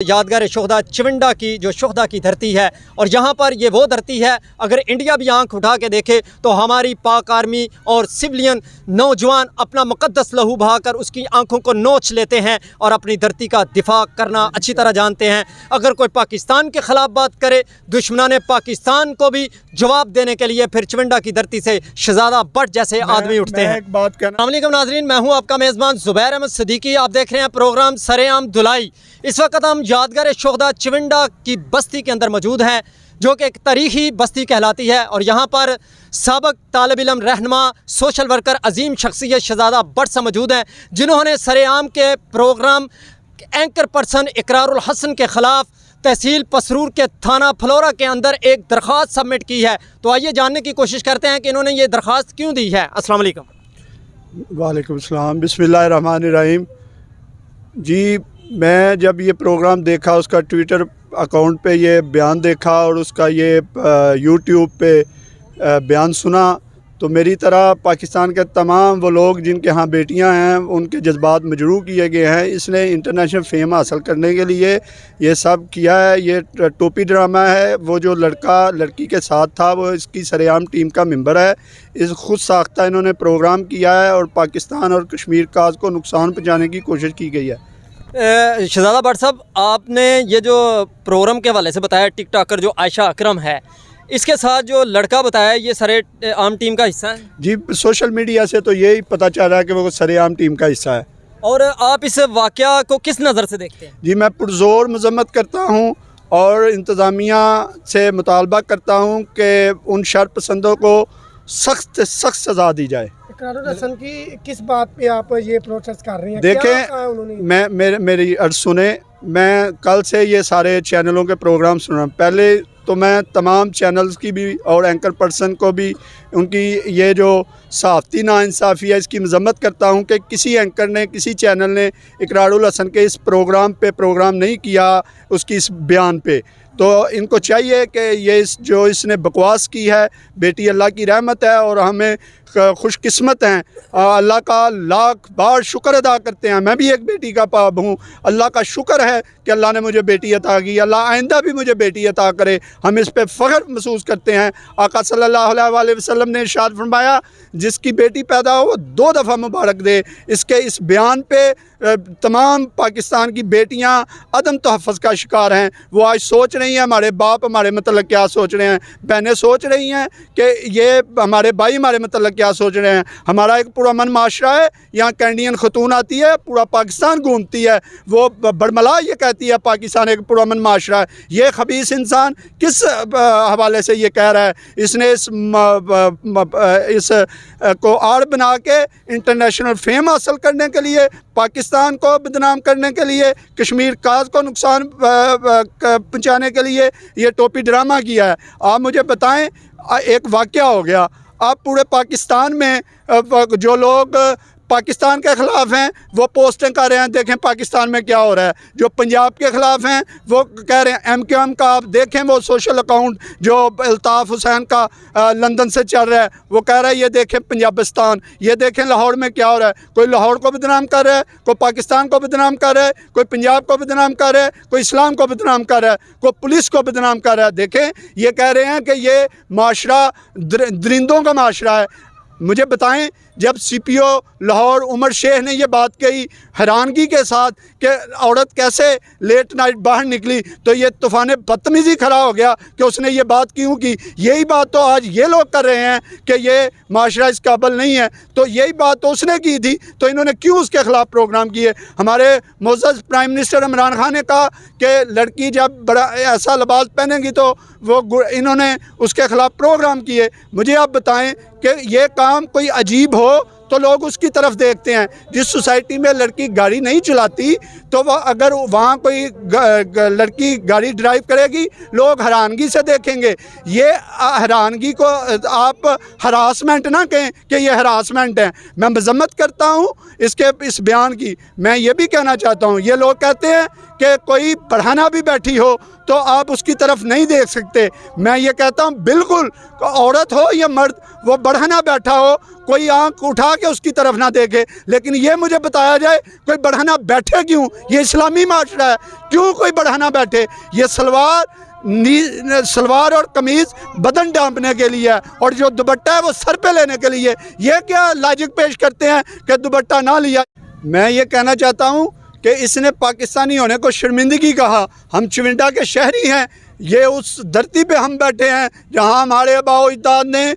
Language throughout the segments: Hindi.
यादगार शुहदा चिविंडा की जो शुहदा की धरती है, और यहाँ पर ये वो धरती है, अगर इंडिया भी आंख उठा के देखे तो हमारी पाक आर्मी और सिविलियन नौजवान अपना मुक़द्दस लहू बहाकर उसकी आंखों को नोच लेते हैं और अपनी धरती का दिफा करना अच्छी तरह जानते हैं। अगर कोई पाकिस्तान के ख़िलाफ़ बात करे, दुश्मनाने पाकिस्तान को भी जवाब देने के लिए फिर चिविंडा की धरती से शहजादा भट्ट जैसे आदमी उठते हैं। एक बात कहना, अस्सलाम वालेकुम नाज़रीन, मैं हूं आपका मेज़बान ज़ुबैर अहमद सिद्दीकी। आप देख रहे हैं प्रोग्राम सरेआम धुलाई। इस वक्त हम यादगार शुहदा चिविंडा की बस्ती के अंदर मौजूद हैं, जो कि एक तारीख़ी बस्ती कहलाती है, और यहाँ पर साबिक़ तालिब इल्म, रहनुमा, सोशल वर्कर, अजीम शख्सियत शहजादा भट्ट से मौजूद हैं, जिन्होंने सरेआम के program anchor person Iqrarul Hasan के ख़िलाफ़ तहसील पसरूर के थाना फ्लोरा के अंदर एक दरख्वास्त सबमिट की है। तो आइए जानने की कोशिश करते हैं कि इन्होंने ये दरख्वास्त क्यों दी है। अस्सलाम वालेकुम। वालेकुम सलाम, बिस्मिल्लाहिर्रहमानिर्रहीम। जी, मैं जब ये प्रोग्राम देखा, उसका ट्विटर अकाउंट पे ये बयान देखा और उसका ये यूट्यूब पे बयान सुना, तो मेरी तरह पाकिस्तान के तमाम वो लोग जिनके यहाँ बेटियां हैं, उनके जज्बात मजरूह किए गए हैं। इसने इंटरनेशनल फेम हासिल करने के लिए ये सब किया है। ये टोपी ड्रामा है। वो जो लड़का लड़की के साथ था वो इसकी सरेआम टीम का मेंबर है। इस खुद साख्ता इन्होंने प्रोग्राम किया है और पाकिस्तान और कश्मीर काज को नुकसान पहुँचाने की कोशिश की गई है। शहजादा भट्ट साहब, आपने ये जो प्रोग्राम के हवाले से बताया, टिक टॉकर जो आयशा अकरम है, इसके साथ जो लड़का बताया, ये सरेआम टीम का हिस्सा है? जी, सोशल मीडिया से तो यही पता चल रहा है कि वो सरेआम टीम का हिस्सा है। और आप इस वाक़या को किस नज़र से देखते हैं? जी, मैं पुरज़ोर मज़म्मत करता हूँ और इंतज़ामिया से मुतालबा करता हूँ कि उन शर पसंदों को सख्त सख्त सज़ा दी जाए। इकरारुल हसन की किस बात पे आप ये प्रोटेस्ट कर रहे हैं? देखें, मेरी अर्ज़ सुने। मैं कल से ये सारे चैनलों के प्रोग्राम सुन रहा हूँ। पहले तो मैं तमाम चैनल्स की भी और एंकर पर्सन को भी उनकी ये जो सहाफ़ती नाइंसाफ़ी है, इसकी मज़म्मत करता हूँ कि किसी एंकर ने, किसी चैनल ने इकरारुल हसन के इस प्रोग्राम पे प्रोग्राम नहीं किया, उसकी इस बयान पे। तो इनको चाहिए कि ये जो इसने बकवास की है, बेटी अल्लाह की रहमत है और हमें खुशकिस्मत हैं, अल्लाह का लाख बार शुक्र अदा करते हैं। मैं भी एक बेटी का बाप हूँ। अल्लाह का शुक्र है कि अल्लाह ने मुझे बेटी अता की। अल्लाह आइंदा भी मुझे बेटी अता करे। हम इस पे फ़ख्र महसूस करते हैं। आका सल्लल्लाहु अलैहि वसल्लम ने इरशाद फरमाया, जिसकी बेटी पैदा हो वो 2 दफ़ा मुबारक दे। इसके इस बयान पे तमाम पाकिस्तान की बेटियां अदम तहफ़्फ़ुज़ का शिकार हैं। वो आज सोच रही हैं हमारे बाप हमारे मतलब क्या सोच रहे हैं, बहनें सोच रही हैं कि ये हमारे भाई हमारे मतलब क्या सोच रहे हैं। हमारा एक पुरअमन माशरा है, यहाँ कैनेडियन खतून आती है, पूरा पाकिस्तान घूमती है, वो बड़मला ये कहती है पाकिस्तान एक पुरअमन माशरा है। ये खबीस इंसान किस हवाले से ये कह रहा है? इसने इस को आड़ बना के इंटरनेशनल फेम हासिल करने के लिए, पाकिस्तान को बदनाम करने के लिए, कश्मीर काज को नुकसान पहुँचाने के लिए ये टोपी ड्रामा किया है। आप मुझे बताएं, एक वाक़या हो गया, आप पूरे पाकिस्तान में जो लोग पाकिस्तान के ख़िलाफ़ हैं वो पोस्टें कर रहे हैं, देखें पाकिस्तान में क्या हो रहा है। जो पंजाब के ख़िलाफ़ हैं वो कह रहे हैं MQM का, आप देखें वो सोशल अकाउंट जो अल्ताफ़ हुसैन का लंदन से चल रहा है, वो कह रहा है ये देखें पंजाबिस्तान, ये देखें लाहौर में क्या हो रहा है। कोई लाहौर को बदनाम कर रहा है, कोई पाकिस्तान को बदनाम कर रहा है, कोई पंजाब को बदनाम कर रहा है, कोई इस्लाम को बदनाम कर रहा है, कोई पुलिस को बदनाम कर रहा है। देखें, ये कह रहे हैं कि ये माशरा दरिंदों का माशरा है। मुझे बताएं, जब CPO लाहौर उमर शेख ने ये बात कही हैरानगी के साथ कि औरत कैसे लेट नाइट बाहर निकली, तो ये तूफ़ान बदतमीज़ी खड़ा हो गया कि उसने ये बात क्यों की। यही बात तो आज ये लोग कर रहे हैं कि ये माशरा इस काबिल नहीं है, तो यही बात तो उसने की थी, तो इन्होंने क्यों उसके ख़िलाफ़ प्रोग्राम किए। हमारे मुअज़्ज़ज़ प्राइम मिनिस्टर इमरान खान ने कहा कि लड़की जब बड़ा ऐसा लिबास पहनेगी तो वो इन्होंने उसके ख़िलाफ़ प्रोग्राम किए। मुझे आप बताएं कि ये काम कोई अजीब हो तो लोग उसकी तरफ देखते हैं। जिस सोसाइटी में लड़की गाड़ी नहीं चलाती, तो वह अगर वहाँ कोई लड़की गाड़ी ड्राइव करेगी, लोग हैरानगी से देखेंगे। ये हैरानगी को आप हरासमेंट ना कहें कि ये हरासमेंट है। मैं मज़म्मत करता हूँ इसके इस बयान की। मैं ये भी कहना चाहता हूँ, ये लोग कहते हैं कि कोई बढ़ाना भी बैठी हो तो आप उसकी तरफ नहीं देख सकते। मैं ये कहता हूँ बिल्कुल, औरत हो या मर्द, वो बढ़ाना बैठा हो, कोई आंख उठा के उसकी तरफ ना देखे। लेकिन ये मुझे बताया जाए कोई बढ़ाना बैठे क्यों? ये इस्लामी माशरा है, क्यों कोई बढ़ाना बैठे? ये सलवार और कमीज़ बदन ढांपने के लिए है, और जो दुपट्टा है वो सर पे लेने के लिए। ये क्या लॉजिक पेश करते हैं कि दुपट्टा ना लिया? मैं ये कहना चाहता हूँ कि इसने पाकिस्तानी होने को शर्मिंदगी कहा। हम चविंडा के शहरी हैं, ये उस धरती पे हम बैठे हैं जहाँ हमारे आबाओ अजदाद ने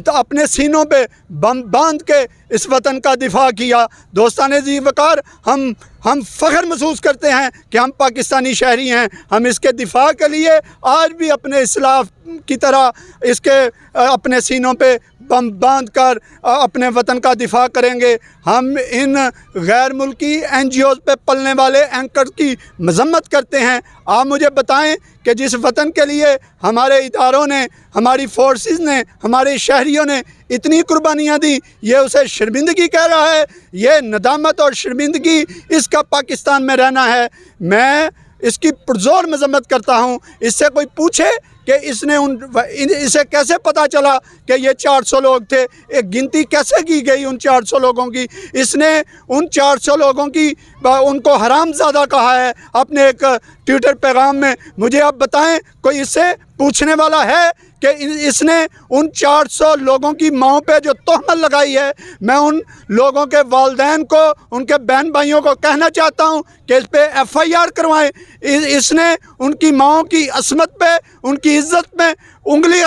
अपने सीनों पे बम बांध के इस वतन का दिफा किया। दोस्ताने जी वकार, हम फ़ख्र महसूस करते हैं कि हम पाकिस्तानी शहरी हैं। हम इसके दिफा के लिए आज भी अपने इस्लाफ की तरह इसके अपने सीनों पे बम बांध कर अपने वतन का दिफा करेंगे। हम इन गैर मुल्की NGOs पे पलने वाले एंकर की मजम्मत करते हैं। आप मुझे बताएं कि जिस वतन के लिए हमारे इदारों ने, हमारी फोर्सेस ने, हमारे शहरियों ने इतनी कुर्बानियाँ दी, ये उसे शर्मिंदगी कह रहा है। ये नदामत और शर्मिंदगी इसका पाकिस्तान में रहना है। मैं इसकी पुरजोर मजम्मत करता हूँ। इससे कोई पूछे कि इसे कैसे पता चला कि ये 400 लोग थे, एक गिनती कैसे की गई उन 400 लोगों की? इसने उन 400 लोगों की उनको हरामज़ादा कहा है अपने एक ट्विटर पैगाम में। मुझे आप बताएं, कोई इससे पूछने वाला है कि इसने उन 400 लोगों की माओं पे जो तोहमत लगाई है? मैं उन लोगों के वालिदैन को, उनके बहन भाइयों को कहना चाहता हूं कि इस पे FIR करवाएं। इसने उनकी माओं की असमत पे, उनकी इज्जत में उंगली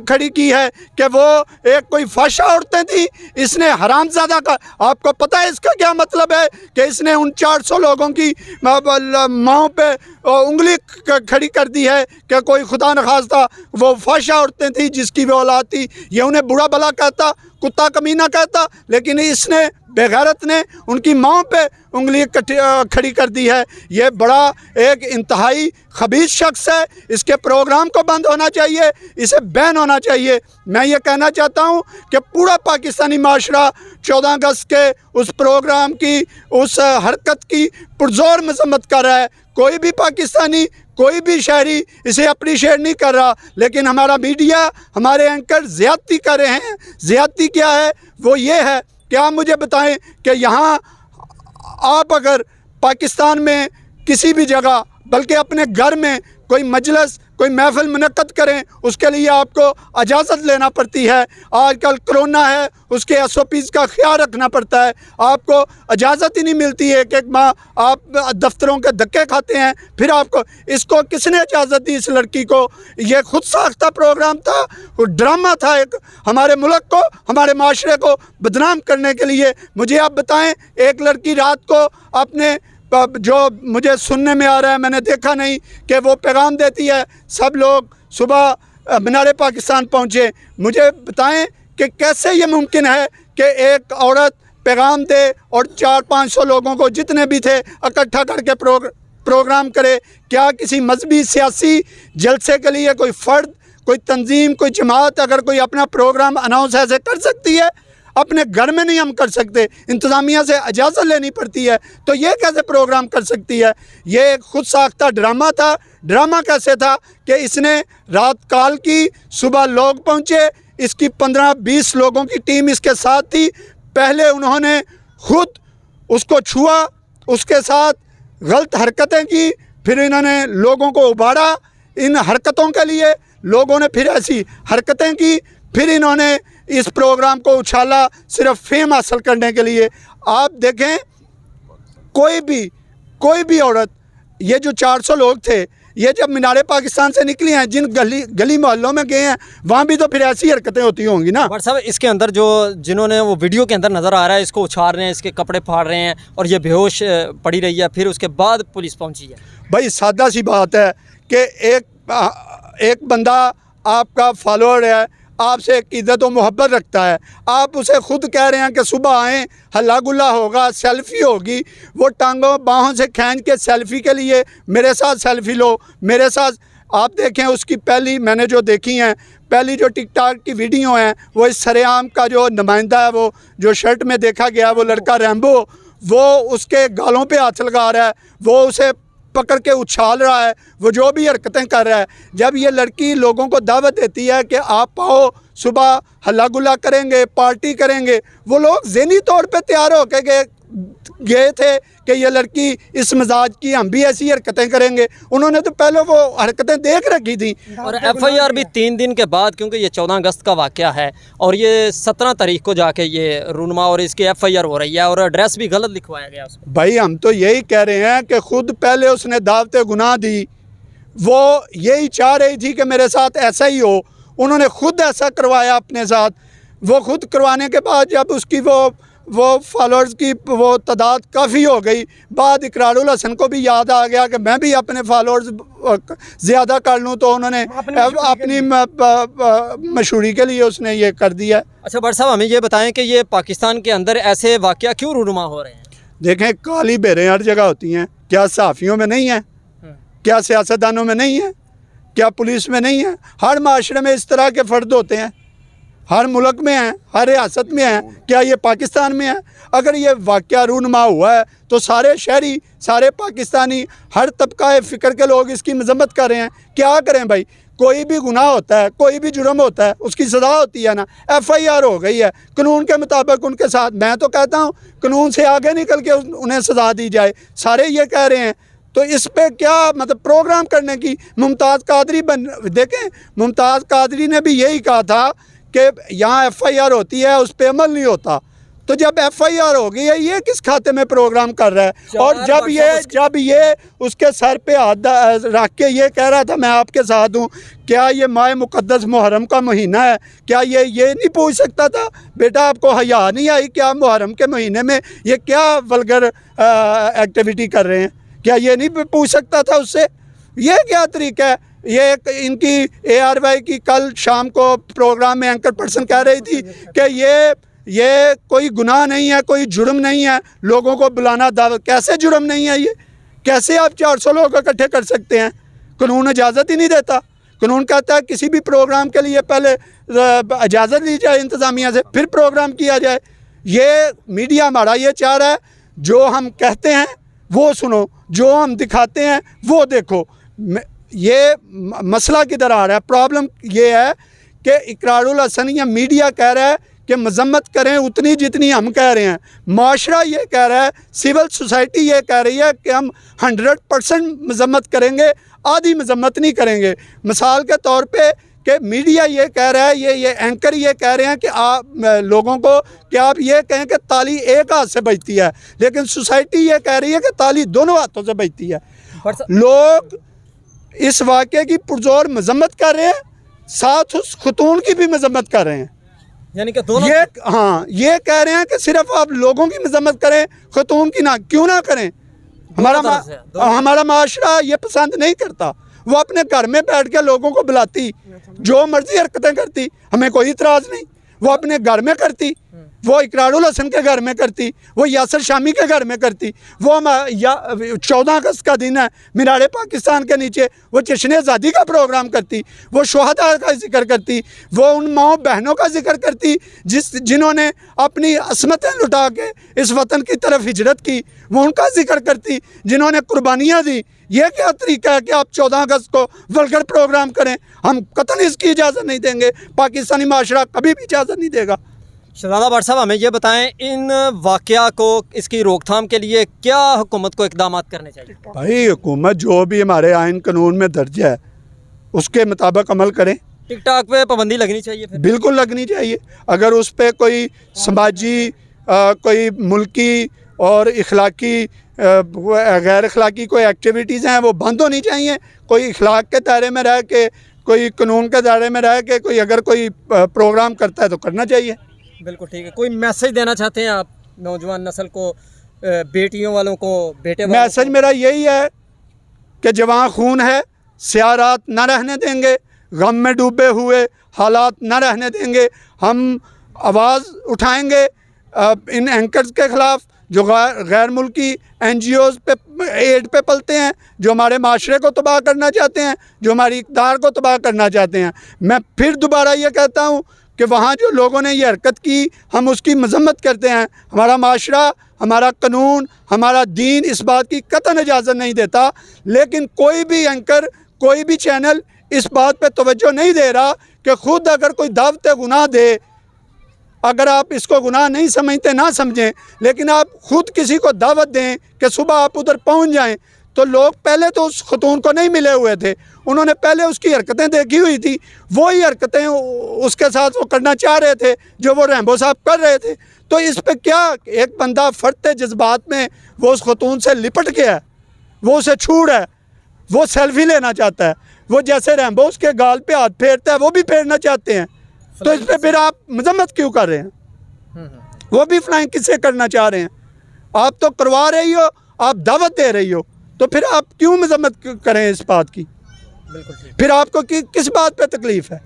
खड़ी की है कि वो एक कोई फाशा औरतें थी। इसने हरामज़ादा का, आपको पता है इसका क्या मतलब है? कि इसने उन 400 लोगों की माओं पे उंगली खड़ी कर दी है कि कोई खुदा न खास्ता वो फाशा औरतें थी जिसकी वो औलाद थी। ये उन्हें बुरा भला कहता, कुत्ता कमीना कहता, लेकिन इसने बेगैरत ने उनकी माओं पे उंगली खड़ी कर दी है। ये बड़ा एक इंतहाई खबीस शख्स है। इसके प्रोग्राम को बंद होना चाहिए, इसे बैन होना चाहिए। मैं ये कहना चाहता हूँ कि पूरा पाकिस्तानी माशरा 14 अगस्त के उस प्रोग्राम की, उस हरकत की पुरजोर मजम्मत कर रहा है। कोई भी पाकिस्तानी, कोई भी शहरी इसे अप्रिशिएट नहीं कर रहा, लेकिन हमारा मीडिया, हमारे एंकर ज़्यादती कर रहे हैं। ज़्यादती क्या है? वो ये है कि आप मुझे बताएं कि यहाँ आप अगर पाकिस्तान में किसी भी जगह, बल्कि अपने घर में कोई मजलिस, कोई महफिल मुनक्कद करें, उसके लिए आपको इजाज़त लेना पड़ती है। आजकल कोरोना है, उसके SOPs का ख्याल रखना पड़ता है। आपको इजाज़त ही नहीं मिलती है कि माँ आप दफ्तरों के धक्के खाते हैं। फिर आपको, इसको किसने इजाज़त दी इस लड़की को? ये खुद साख्ता प्रोग्राम था, ड्रामा था, एक हमारे मुल्क को, हमारे माशरे को बदनाम करने के लिए। मुझे आप बताएं, एक लड़की रात को अपने, जो मुझे सुनने में आ रहा है, मैंने देखा नहीं, कि वो पैगाम देती है सब लोग सुबह मीनार पाकिस्तान पहुँचे। मुझे बताएं कि कैसे ये मुमकिन है कि एक औरत पैगाम दे और 400-500 लोगों को, जितने भी थे, इकट्ठा करके प्रोग्राम करे? क्या किसी मजहबी सियासी जलसे के लिए कोई फ़र्द, कोई तंजीम, कोई जमात अगर कोई अपना प्रोग्राम अनाउंस ऐसे कर सकती है? अपने घर में नहीं हम कर सकते, इंतज़ामिया से इजाज़त लेनी पड़ती है, तो ये कैसे प्रोग्राम कर सकती है? ये एक खुद साख्ता ड्रामा था। ड्रामा कैसे था कि इसने रात काल की, सुबह लोग पहुँचे, इसकी 15-20 लोगों की टीम इसके साथ थी। पहले उन्होंने खुद उसको छुआ, उसके साथ गलत हरकतें की, फिर इन्होंने लोगों को उबारा। इन हरकतों के लिए लोगों ने फिर ऐसी हरकतें की, फिर इन्होंने इस प्रोग्राम को उछाला सिर्फ फेम हासिल करने के लिए। आप देखें, कोई भी औरत, ये जो 400 लोग थे, ये जब मीनार पाकिस्तान से निकली हैं, जिन गली मोहल्लों में गए हैं, वहाँ भी तो फिर ऐसी हरकतें होती होंगी ना। बट साहब, इसके अंदर जो जिन्होंने वो वीडियो के अंदर नज़र आ रहा है, इसको उछाल रहे हैं, इसके कपड़े फाड़ रहे हैं और ये बेहोश पड़ी रही है, फिर उसके बाद पुलिस पहुंची है। भाई सादा सी बात है कि एक बंदा आपका फॉलोअर है, आपसे एक इज़्ज़त और मोहब्बत रखता है, आप उसे खुद कह रहे हैं कि सुबह आएँ, हल्ला गुल्ला होगा, सेल्फ़ी होगी, वो टांगों बाहों से खींच के सेल्फ़ी के लिए मेरे साथ सेल्फ़ी लो, मेरे साथ। आप देखें, उसकी पहली मैंने जो देखी हैं, पहली जो टिकटॉक की वीडियो हैं, वो इस सरेआम का जो नुमाइंदा है, वो जो शर्ट में देखा गया, वो लड़का रैम्बो, वो उसके गालों पे हाथ लगा रहा है, वो उसे पकड़ के उछाल रहा है, वो जो भी हरकतें कर रहा है, जब ये लड़की लोगों को दावत देती है कि आप आओ सुबह हल्ला गुल्ला करेंगे, पार्टी करेंगे, वो लोग ज़हनी तौर पे तैयार हो के गए थे कि ये लड़की इस मिजाज की, हम भी ऐसी हरकतें करेंगे। उन्होंने तो पहले वो हरकतें देख रखी थी। और एफआईआर भी 3 दिन के बाद, क्योंकि ये 14 अगस्त का वाक़या है और ये 17 तारीख को जाके ये रूनमा और इसकी एफआईआर हो रही है और एड्रेस भी गलत लिखवाया गया उसमें। भाई हम तो यही कह रहे हैं कि खुद पहले उसने दावते गुनाह दी, वो यही चाह रही थी कि मेरे साथ ऐसा ही हो, उन्होंने खुद ऐसा करवाया अपने साथ। वो खुद करवाने के बाद जब उसकी वो फॉलोअर्स की वो तादाद काफ़ी हो गई, बाद इकरारुल हसन को भी याद आ गया कि मैं भी अपने फॉलोअर्स ज़्यादा कर लूँ, तो उन्होंने अपनी मशहूरी के लिए उसने ये कर दिया। अच्छा भट्ट साहब, हमें ये बताएं कि ये पाकिस्तान के अंदर ऐसे वाक़या क्यों रूनुमा हो रहे हैं? देखें, काली बेरें हर जगह होती हैं। क्या सहाफ़ियों में नहीं है? क्या सियासतदानों में नहीं है? क्या पुलिस में नहीं है? हर माशरे में इस तरह के फ़र्द होते हैं, हर मुल्क में है, हर रियासत में है। क्या ये पाकिस्तान में है? अगर ये वाक़या रूनुमा हुआ है तो सारे शहरी, सारे पाकिस्तानी, हर तबका फ़िक्र के लोग इसकी मजम्मत कर रहे हैं। क्या करें भाई, कोई भी गुनाह होता है, कोई भी जुर्म होता है, उसकी सज़ा होती है ना। एफआईआर हो गई है, कानून के मुताबिक उनके साथ, मैं तो कहता हूँ कानून से आगे निकल के उन्हें सज़ा दी जाए। सारे ये कह रहे हैं, तो इस पे क्या मतलब प्रोग्राम करने की? मुमताज़ कादरी देखें, मुमताज़ कादरी ने भी यही कहा था कि यहाँ एफआईआर होती है, उस पर अमल नहीं होता। तो जब एफआईआर हो गई है, ये किस खाते में प्रोग्राम कर रहा है? और जब ये उसके सर पे हाथ रख के ये कह रहा था मैं आपके साथ हूँ, क्या ये माह मुक़द्दस मुहर्रम का महीना है? क्या ये नहीं पूछ सकता था? बेटा आपको हया नहीं आई क्या? मुहर्रम के महीने में ये क्या वल्गर एक्टिविटी कर रहे हैं? क्या ये नहीं पूछ सकता था उससे? ये क्या तरीका है? ये इनकी ARY की कल शाम को प्रोग्राम में एंकर पर्सन कह रही थी कि ये कोई गुनाह नहीं है, कोई जुर्म नहीं है लोगों को बुलाना दावत। कैसे जुर्म नहीं है ये? कैसे आप 400 लोग इकट्ठे कर सकते हैं? कानून इजाज़त ही नहीं देता। कानून कहता है किसी भी प्रोग्राम के लिए पहले इजाज़त ली जाए इंतज़ामिया से, फिर प्रोग्राम किया जाए। ये मीडिया हमारा ये चाह रहा है, जो हम कहते हैं वो सुनो, जो हम दिखाते हैं वो देखो। ये मसला किधर आ रहा है? प्रॉब्लम ये है कि इकरारुल हसन या मीडिया कह रहा है कि मजम्मत करें उतनी जितनी हम कह रहे हैं, माशरा ये कह रहा है, सिविल सोसाइटी ये कह रही है कि हम 100% मजम्मत करेंगे, आधी मजम्मत नहीं करेंगे। मिसाल के तौर पे कि मीडिया ये कह रहा है, ये एंकर ये कह रहे हैं कि आप लोगों को कि आप ये कहें कि ताली एक हाथ से बजती है, लेकिन सोसाइटी ये कह रही है कि ताली दोनों हाथों से बजती है। लोग इस वाक़े की पुरजोर मजम्मत कर रहे हैं, साथ उस खतून की भी मजम्मत कर रहे हैं। यानी कि दोनों ये कह रहे हैं कि सिर्फ आप लोगों की मजम्मत करें, खतून की ना, क्यों ना करें? हमारा माशरा ये पसंद नहीं करता। वो अपने घर में बैठ के लोगों को बुलाती, जो मर्जी हरकतें करती, हमें कोई इतराज़ नहीं। वो अपने घर में करती, वो इकरारुल हसन के घर में करती, वो यासिर शामी के घर में करती, वो 14 अगस्त का दिन है, मीनारे पाकिस्तान के नीचे वो जश्न आज़ादी का प्रोग्राम करती, वो शोहदा का जिक्र करती, वो उन माओ बहनों का जिक्र करती जिन्होंने अपनी असमतें लुटा के इस वतन की तरफ हिजरत की, वो उनका जिक्र करती जिन्होंने कुर्बानियाँ दी। ये क्या तरीका है कि आप 14 अगस्त को वल्गर प्रोग्राम करें? हम कतई इसकी इजाज़त नहीं देंगे, पाकिस्तानी माशरा कभी भी इजाज़त नहीं देगा। शहजादा भट्ट साहब, हमें ये बताएं, इन वाक़या को, इसकी रोकथाम के लिए क्या हुकूमत को इक़दाम करने चाहिए? भाई हुकूमत जो भी हमारे आइन कानून में दर्ज है उसके मुताबिक अमल करें। टिकटॉक पे पाबंदी लगनी चाहिए फिर? बिल्कुल लगनी चाहिए। अगर उस पर कोई समाजी कोई मुल्की और इखलाकी गैर अखलाकी कोई एक्टिविटीज़ हैं वो बंद होनी चाहिए। कोई इखलाक के दायरे में रह के, कोई कानून के दायरे में रह के कोई अगर कोई प्रोग्राम करता है तो करना चाहिए। बिल्कुल ठीक है। कोई मैसेज देना चाहते हैं आप नौजवान नस्ल को, बेटियों वालों को, बेटे वालों? मैसेज मेरा यही है कि जवां खून है, स्याह रात न रहने देंगे, गम में डूबे हुए हालात न रहने देंगे। हम आवाज़ उठाएंगे इन एंकर्स के ख़िलाफ़ जो गैर मुल्की NGOs पे एड पे पलते हैं, जो हमारे माशरे को तबाह करना चाहते हैं, जो हमारी इक़्तिदार को तबाह करना चाहते हैं। मैं फिर दोबारा ये कहता हूँ, कि वहाँ जो लोगों ने ये हरकत की हम उसकी मजम्मत करते हैं। हमारा माशरा, हमारा कानून, हमारा दीन इस बात की कतई इजाज़त नहीं देता, लेकिन कोई भी एंकर, कोई भी चैनल इस बात पे तवज्जो नहीं दे रहा कि ख़ुद अगर कोई दावत गुनाह दे, अगर आप इसको गुनाह नहीं समझते ना समझें, लेकिन आप ख़ुद किसी को दावत दें कि सुबह आप उधर पहुंच जाएं, तो लोग पहले तो उस खतून को नहीं मिले हुए थे, उन्होंने पहले उसकी हरकतें देखी हुई थी, वही हरकतें उसके साथ वो करना चाह रहे थे जो वो रैम्बो साहब कर रहे थे। तो इस पे क्या, एक बंदा फटते जज्बात में वो उस खतून से लिपट गया है, वो उसे छूड़ है, वो सेल्फी लेना चाहता है, वो जैसे रैम्बो उसके गाल पे हाथ फेरता है वो भी फेरना चाहते हैं। तो इस पे फिर आप मजम्मत क्यों कर रहे हैं? वो भी फ्लाइंग किससे करना चाह रहे हैं? आप तो करवा रही हो, आप दावत दे रही हो, तो फिर आप क्यों मजम्मत करें इस बात की? बिल्कुल ठीक। फिर आपको किस बात पे तकलीफ़ है?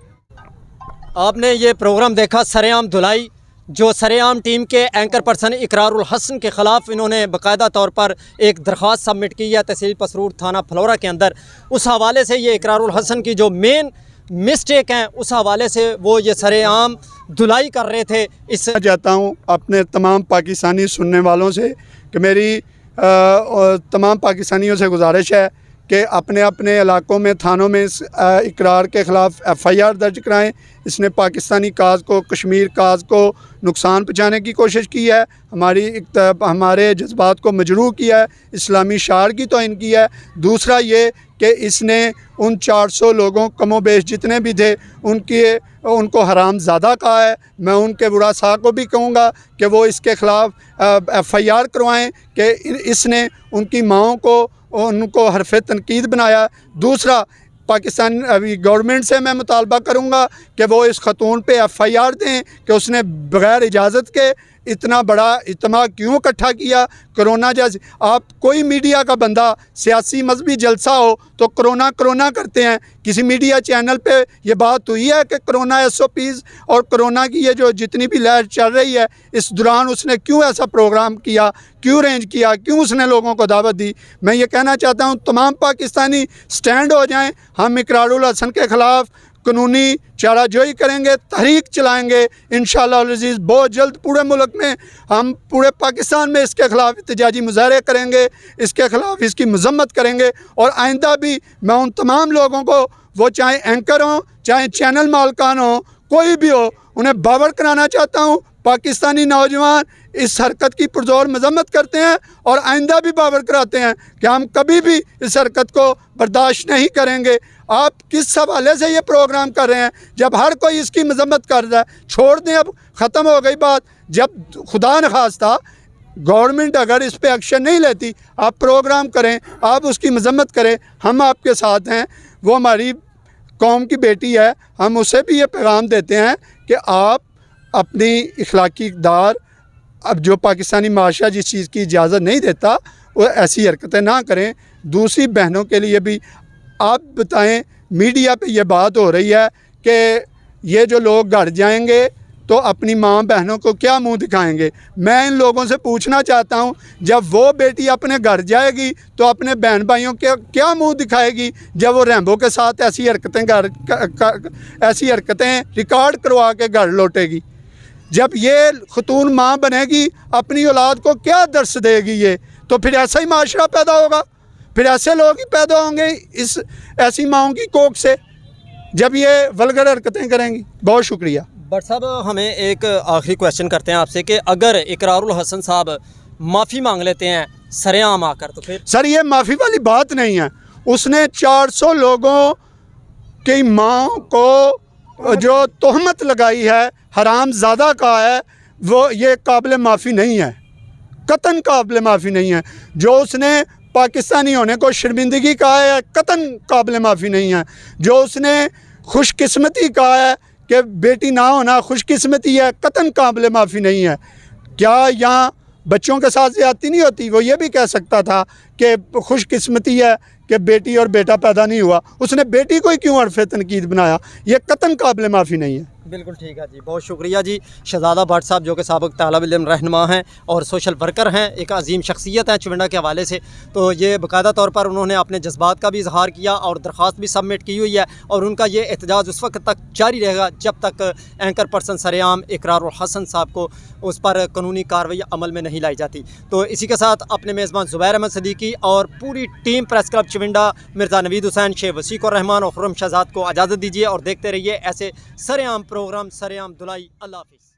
आपने ये प्रोग्राम देखा सरेआम धुलाई, जो सरेआम टीम के एंकर पर्सन इकरारुल हसन के ख़िलाफ़ इन्होंने बाकायदा तौर पर एक दरख्वास्त सबमिट की है तहसील पसरूर थाना फ्लोरा के अंदर। उस हवाले से ये इकरारुल हसन की जो मेन मिस्टेक हैं उस हवाले से वो ये सरेआम धुलाई कर रहे थे। इस चाहता हूँ अपने तमाम पाकिस्तानी सुनने वालों से कि मेरी तमाम पाकिस्तानियों से गुजारिश है कि अपने अपने इलाकों में, थानों में इस इकरार के ख़िलाफ़ FIR दर्ज कराएं। इसने पाकिस्तानी काज को, कश्मीर काज को नुकसान पहुँचाने की कोशिश की है, हमारे जज्बात को मजरूह किया है, इस्लामी शार की तौहीन की है। दूसरा ये कि इसने उन 400 लोगों कमोबेश जितने भी थे उनको हरामज़ादा कहा है। मैं उनके बुरासा को भी कहूँगा कि वो इसके ख़िलाफ़ FIR करवाएँ कि इसने उनकी माओं को, उनको हरफ़े तनकीद बनाया। दूसरा, पाकिस्तान अभी गवर्नमेंट से मैं मुतालबा करूँगा कि वो इस खतून पे FIR दें कि उसने बग़ैर इजाज़त के इतना बड़ा इज्तिमा क्यों इकट्ठा किया। कोरोना जैसे, आप कोई मीडिया का बंदा सियासी मजहबी जलसा हो तो कोरोना करते हैं। किसी मीडिया चैनल पे ये बात हुई है कि कोरोना SOPs और कोरोना की ये जो जितनी भी लहर चल रही है इस दौरान उसने क्यों ऐसा प्रोग्राम किया, क्यों अरेंज किया, क्यों उसने लोगों को दावत दी? मैं ये कहना चाहता हूँ तमाम पाकिस्तानी स्टैंड हो जाएँ। हम इकरारुल हसन के ख़िलाफ़ कानूनी चाराजोई करेंगे, तहरीक चलाएँगे इंशाअल्लाह अज़ीज़। बहुत जल्द पूरे मुल्क में, हम पूरे पाकिस्तान में इसके ख़िलाफ़ एहतजाजी मुज़ाहरे करेंगे, इसके ख़िलाफ़ इसकी मज़म्मत करेंगे। और आइंदा भी मैं उन तमाम लोगों को, वो चाहे एंकर हों, चाहे चैनल मालकान हों, कोई भी हो, उन्हें बावर कराना चाहता हूँ पाकिस्तानी नौजवान इस हरकत की पुरज़ोर मजम्मत करते हैं और आइंदा भी बावर कराते हैं कि हम कभी भी इस हरकत को बर्दाश्त नहीं करेंगे। आप किस हवाले से ये प्रोग्राम कर रहे हैं जब हर कोई इसकी मजम्मत कर रहा है? छोड़ दें, अब ख़त्म हो गई बात। जब खुदा न खास्ता गवर्नमेंट अगर इस पर एक्शन नहीं लेती, आप प्रोग्राम करें, आप उसकी मजम्मत करें, हम आपके साथ हैं। वो हमारी कौम की बेटी है, हम उसे भी ये पैगाम देते हैं कि आप अपनी इखलाकी इक़दार, अब जो पाकिस्तानी माशरा जिस चीज़ की इजाज़त नहीं देता वो ऐसी हरकतें ना करें। दूसरी बहनों के लिए भी आप बताएं, मीडिया पे ये बात हो रही है कि ये जो लोग घर जाएंगे तो अपनी माँ बहनों को क्या मुंह दिखाएंगे। मैं इन लोगों से पूछना चाहता हूँ, जब वो बेटी अपने घर जाएगी तो अपने बहन भाइयों के क्या मुंह दिखाएगी जब वो रैम्बो के साथ ऐसी हरकतें रिकॉर्ड करवा के घर लौटेगी? जब ये खतून माँ बनेगी अपनी औलाद को क्या दर्स देगी ये? तो फिर ऐसा ही माशरा पैदा होगा, फिर ऐसे लोग ही पैदा होंगे इस ऐसी माँओं की कोख से जब ये वल्गर हरकतें करेंगी। बहुत शुक्रिया। बट साहब, हमें एक आखिरी क्वेश्चन करते हैं आपसे कि अगर इकरारुल हसन साहब माफ़ी मांग लेते हैं सरेआम आकर, तो फिर? सर, ये माफ़ी वाली बात नहीं है। उसने 400 लोगों की माँ को जो तोहमत लगाई है, हरामज़ादा कहा है, वो ये काबिल माफ़ी नहीं है, कतन काबिल माफ़ी नहीं है। जो उसने पाकिस्तानी होने को शर्मिंदगी कहा है, कतन काबिल माफ़ी नहीं है। जो उसने खुशकिस्मती कहा है कि बेटी ना होना खुशकिस्मती है, कतन काबिल माफ़ी नहीं है। क्या यहाँ बच्चों के साथ ज़्यादती नहीं होती? वो ये भी कह सकता था कि खुशकिस्मती है कि बेटी और बेटा पैदा नहीं हुआ। उसने बेटी को ही क्यों हरफ़े तनकीद बनाया? ये कतन काबिल माफ़ी नहीं है। बिल्कुल ठीक है जी, बहुत शुक्रिया जी। शहजादा भट्ट साहब जो कि साबिक़ तालिब इल्म रहनुमा हैं और सोशल वर्कर हैं, एक अजीम शख्सियत हैं चुविंडा के हवाले से। तो ये बाकायदा तौर पर उन्होंने अपने जज्बात का भी इजहार किया और दरख्वास्त भी सबमिट की हुई है, और उनका ये एहतजाज उस वक्त तक जारी रहेगा जब तक एंकर पर्सन सरेआम इकरारुल हसन साहब को उस पर कानूनी कार्रवाई अमल में नहीं लाई जाती। तो इसी के साथ अपने मेज़बान ज़ुबैर अहमद सदीकी और पूरी team press club Chuwinda, Mirza Naveed Hussain, Sheikh Wasiq और रहमान और खुर्रम शहजाद को इजाज़त दीजिए और देखते रहिए ऐसे सरेआम प्रोग्राम सरेआम धुलाई। अल्लाह हाफ़िज़।